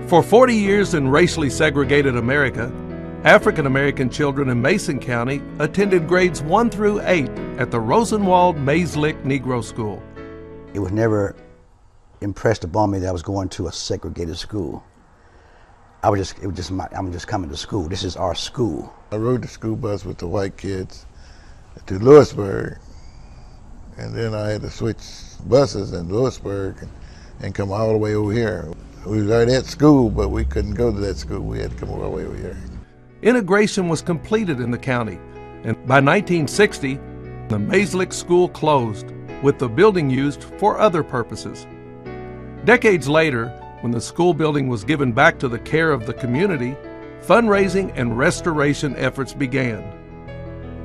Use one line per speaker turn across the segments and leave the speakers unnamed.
For 40 years in racially segregated America, African American children in Mason County attended grades 1 through 8 at the Rosenwald Mayslick Negro School.
It was never impressed upon me that I was going to a segregated school. I'm just coming to school. This is our school.
I rode the school bus with the white kids to Lewisburg, and then I had to switch buses in Lewisburg and come all the way over here. We was right at school, but we couldn't go to that school. We had to come all the way over here.
Integration was completed in the county, and by 1960, the Mayslick School closed, with the building used for other purposes. Decades later, when the school building was given back to the care of the community, fundraising and restoration efforts began.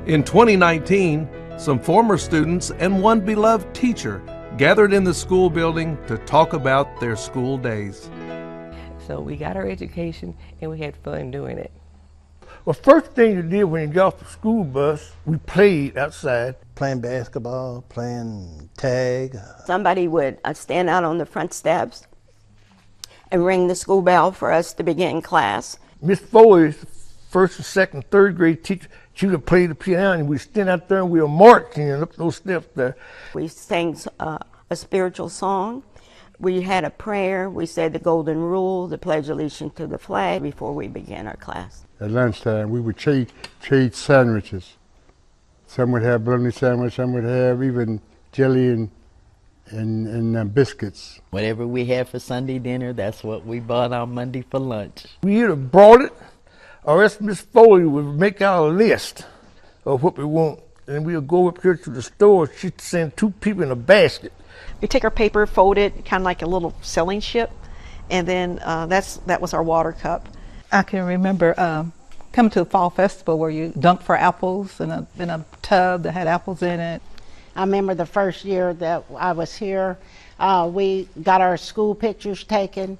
In 2019, some former students and one beloved teacher gathered in the school building to talk about their school days.
So we got our education and we had fun doing it.
Well, first thing you did when you got off the school bus, we played outside.
Playing basketball, playing tag.
Somebody would stand out on the front steps and ring the school bell for us to begin class.
Miss Foley's first and second, third grade teacher, she would play the piano and we'd stand out there and we were marching up those steps there.
We sang a spiritual song. We had a prayer. We said the golden rule, the pledge allegiance to the flag before we began our class.
At lunchtime, we would trade sandwiches. Some would have bologna sandwich, some would have even jelly and biscuits.
Whatever we had for Sunday dinner, that's what we bought on Monday for lunch.
We either brought it or else Miss Foley would make out a list of what we want. And we would go up here to the store. She'd send 2 people in a basket.
We take our paper, fold it, kind of like a little sailing ship, and then that was our water cup.
I can remember coming to the fall festival where you dunk for apples in a tub that had apples in it.
I remember the first year that I was here, we got our school pictures taken,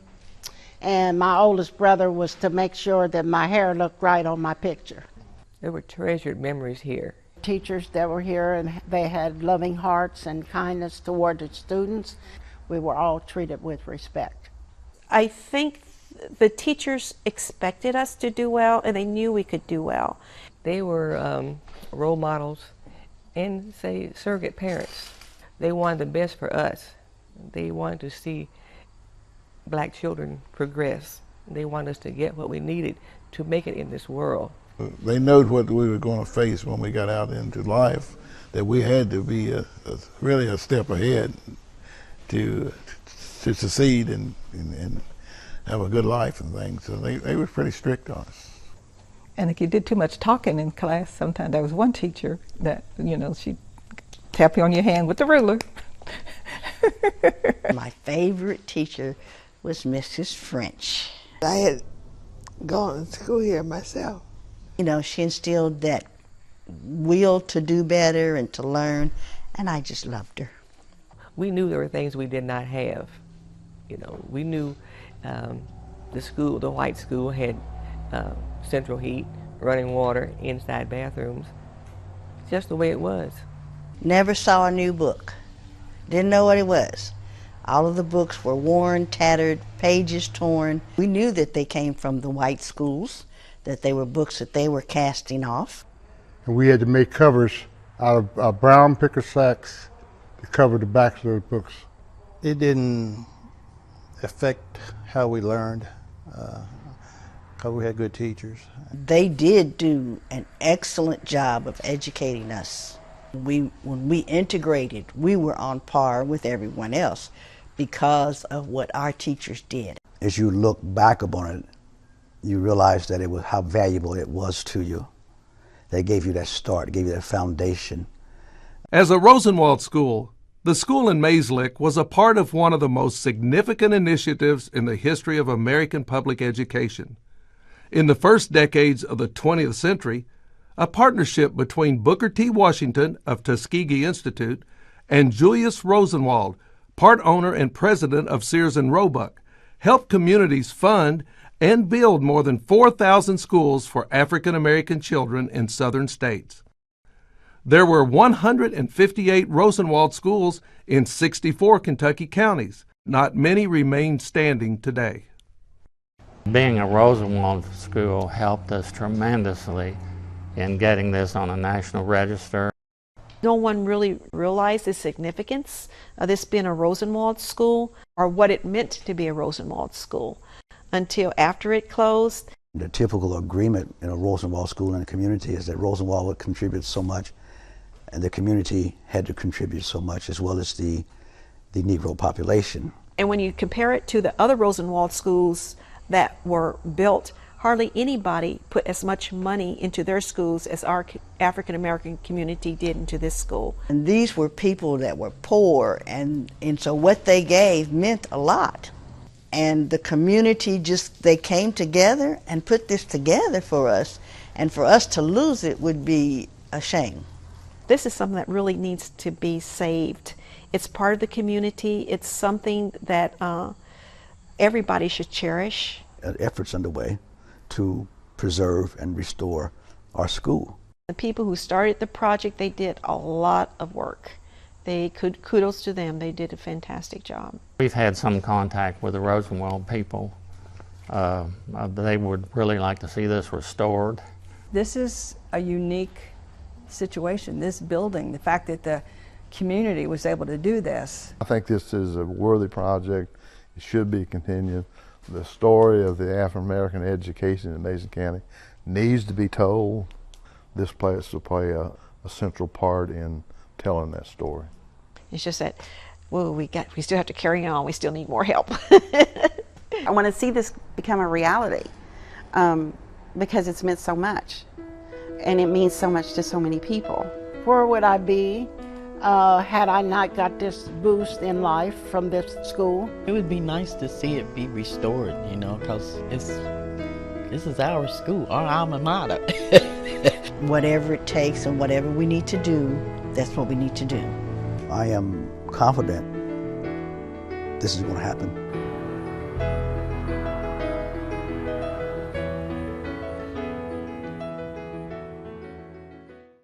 and my oldest brother was to make sure that my hair looked right on my picture.
There were treasured memories here.
Teachers that were here, and they had loving hearts and kindness toward the students. We were all treated with respect.
I think the teachers expected us to do well, and they knew we could do well.
They were role models and, say, surrogate parents. They wanted the best for us. They wanted to see black children progress. They wanted us to get what we needed to make it in this world.
They knew what we were going to face when we got out into life, that we had to be really a step ahead to succeed and have a good life and things. So they were pretty strict on us.
And if you did too much talking in class, sometimes there was one teacher that, she'd tap you on your hand with the ruler.
My favorite teacher was Mrs. French.
I had gone to school here myself.
She instilled that will to do better and to learn, and I just loved her.
We knew there were things we did not have. We knew the white school had central heat, running water, inside bathrooms, just the way it was.
Never saw a new book. Didn't know what it was. All of the books were worn, tattered, pages torn. We knew that they came from the white schools, that they were books that they were casting off.
And we had to make covers out of brown picker sacks to cover the backs of those books.
It didn't affect how we learned, because we had good teachers.
They did do an excellent job of educating us. When we integrated, we were on par with everyone else because of what our teachers did.
As you look back upon it, you realize that how valuable it was to you. They gave you that start, gave you that foundation.
As a Rosenwald school, the school in Mayslick was a part of one of the most significant initiatives in the history of American public education. In the first decades of the 20th century, a partnership between Booker T. Washington of Tuskegee Institute and Julius Rosenwald, part owner and president of Sears and Roebuck, helped communities fund and build more than 4,000 schools for African American children in southern states. There were 158 Rosenwald schools in 64 Kentucky counties. Not many remain standing today.
Being a Rosenwald school helped us tremendously in getting this on a national register.
No one really realized the significance of this being a Rosenwald school or what it meant to be a Rosenwald school until after it closed.
The typical agreement in a Rosenwald school in the community is that Rosenwald would contribute so much and the community had to contribute so much, as well as the Negro population.
And when you compare it to the other Rosenwald schools that were built, hardly anybody put as much money into their schools as our African American community did into this school.
And these were people that were poor, and so what they gave meant a lot. And the community they came together and put this together for us, and for us to lose it would be a shame.
This is something that really needs to be saved. It's part of the community. It's something that everybody should cherish.
Efforts underway to preserve and restore our school.
The people who started the project, they did a lot of work. Kudos to them. They did a fantastic job.
We've had some contact with the Rosenwald people. They would really like to see this restored.
This is a unique situation, this building, the fact that the community was able to do this.
I think this is a worthy project. It should be continued. The story of the African American education in Mason County needs to be told. This place will play a central part in telling that story.
It's just that, well, we still have to carry on. We still need more help.
I want to see this become a reality because it's meant so much, and it means so much to so many people.
Where would I be had I not got this boost in life from this school?
It would be nice to see it be restored, you know, because this is our school, our alma mater.
Whatever it takes and whatever we need to do, that's what we need to do.
I am confident this is going to happen.